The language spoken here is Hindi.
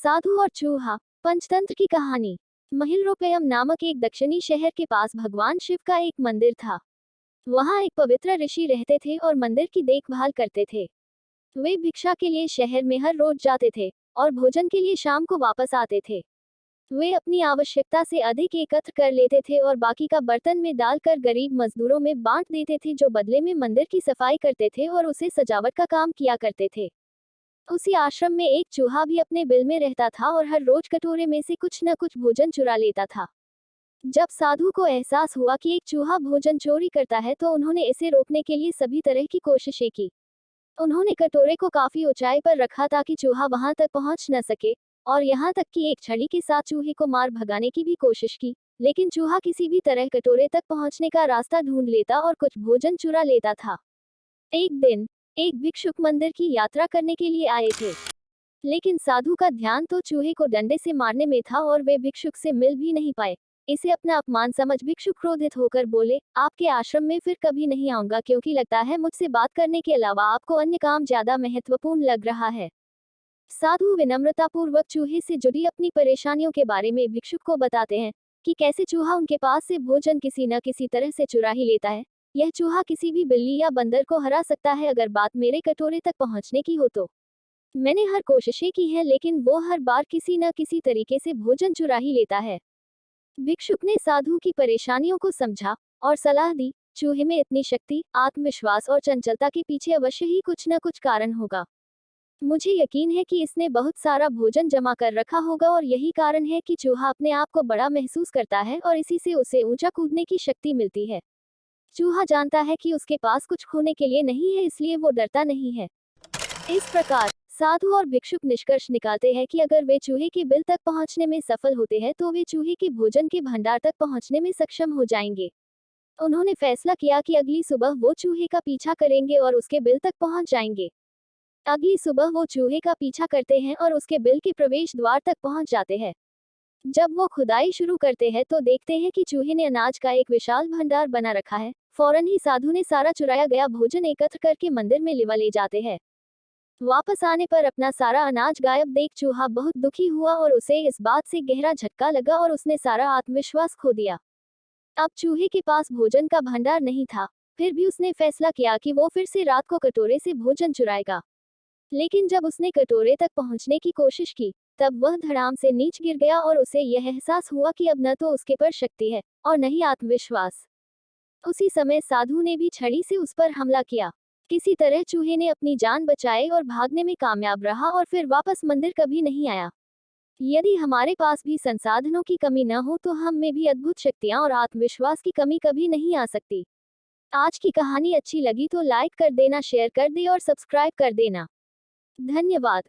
साधु और चूहा। पंचतंत्र की कहानी। महिलरोपयम नामक एक दक्षिणी शहर के पास भगवान शिव का एक मंदिर था। वहां एक पवित्र ऋषि रहते थे और मंदिर की देखभाल करते थे। वे भिक्षा के लिए शहर में हर रोज जाते थे और भोजन के लिए शाम को वापस आते थे। वे अपनी आवश्यकता से अधिक एकत्र कर लेते थे और बाकी का बर्तन में डालकर गरीब मजदूरों में बांट देते थे, जो बदले में मंदिर की सफाई करते थे और उसे सजावट का काम किया करते थे। उसी आश्रम में एक चूहा भी अपने बिल में रहता था और हर रोज कटोरे में से कुछ न कुछ भोजन चुरा लेता था। जब साधु को एहसास हुआ कि एक चूहा भोजन चोरी करता है तो उन्होंने इसे रोकने के लिए सभी तरह की कोशिशें की। उन्होंने कटोरे को काफी ऊंचाई पर रखा ताकि चूहा वहां तक पहुंच न सके, और यहाँ तक कि एक छड़ी के साथ चूहे को मार भगाने की भी कोशिश की, लेकिन चूहा किसी भी तरह कटोरे तक पहुंचने का रास्ता ढूंढ लेता और कुछ भोजन चुरा लेता था। एक दिन एक भिक्षुक मंदिर की यात्रा करने के लिए आए थे, लेकिन साधु का ध्यान तो चूहे को डंडे से मारने में था और वे भिक्षुक से मिल भी नहीं पाए। इसे अपना अपमान समझ भिक्षुक क्रोधित होकर बोले, आपके आश्रम में फिर कभी नहीं आऊंगा, क्योंकि लगता है मुझसे बात करने के अलावा आपको अन्य काम ज्यादा महत्वपूर्ण लग रहा है। साधु विनम्रतापूर्वक चूहे से जुड़ी अपनी परेशानियों के बारे में भिक्षुक को बताते हैं कि कैसे चूहा उनके पास से भोजन किसी न किसी तरह से चुरा ही लेता है। यह चूहा किसी भी बिल्ली या बंदर को हरा सकता है अगर बात मेरे कटोरे तक पहुंचने की हो तो। मैंने हर कोशिशें की हैं, लेकिन वो हर बार किसी न किसी तरीके से भोजन चुरा ही लेता है। भिक्षुक ने साधु की परेशानियों को समझा और सलाह दी, चूहे में इतनी शक्ति, आत्मविश्वास और चंचलता के पीछे अवश्य ही कुछ न कुछ कारण होगा। मुझे यकीन है कि इसने बहुत सारा भोजन जमा कर रखा होगा और यही कारण है कि चूहा अपने आप को बड़ा महसूस करता है और इसी से उसे ऊंचा कूदने की शक्ति मिलती है। चूहा जानता है कि उसके पास कुछ खोने के लिए नहीं है, इसलिए वो डरता नहीं है। इस प्रकार साधु और भिक्षुक निष्कर्ष निकालते हैं कि अगर वे चूहे के बिल तक पहुंचने में सफल होते हैं तो वे चूहे के भोजन के भंडार तक पहुंचने में सक्षम हो जाएंगे। उन्होंने फैसला किया कि अगली सुबह वो चूहे का पीछा करेंगे और उसके बिल तक पहुंच जाएंगे। अगली सुबह वो चूहे का पीछा करते हैं और उसके बिल के प्रवेश द्वार तक पहुंच जाते हैं। जब वो खुदाई शुरू करते हैं तो देखते हैं कि चूहे ने अनाज का एक विशाल भंडार बना रखा है। फौरन ही साधु ने सारा चुराया गया भोजन एकत्र करके मंदिर में ले जाते हैं। वापस आने पर अपना सारा अनाज गायब देख चूहा बहुत दुखी हुआ और उसे इस बात से गहरा झटका लगा और उसने सारा आत्मविश्वास खो दिया। अब चूहे के पास भोजन का भंडार नहीं था, फिर भी उसने फैसला किया कि वो फिर से रात को कटोरे से भोजन चुराएगा। लेकिन जब उसने कटोरे तक पहुंचने की कोशिश की, तब वह धड़ाम से नीचे गिर गया और उसे यह एहसास हुआ कि अब न तो उसके पर शक्ति है और न ही आत्मविश्वास। उसी समय साधु ने भी छड़ी से उस पर हमला किया। किसी तरह चूहे ने अपनी जान बचाई और भागने में कामयाब रहा और फिर वापस मंदिर कभी नहीं आया। यदि हमारे पास भी संसाधनों की कमी न हो तो हम में भी अद्भुत शक्तियां और आत्मविश्वास की कमी कभी नहीं आ सकती। आज की कहानी अच्छी लगी तो लाइक कर देना, शेयर कर दे और सब्सक्राइब कर देना। धन्यवाद।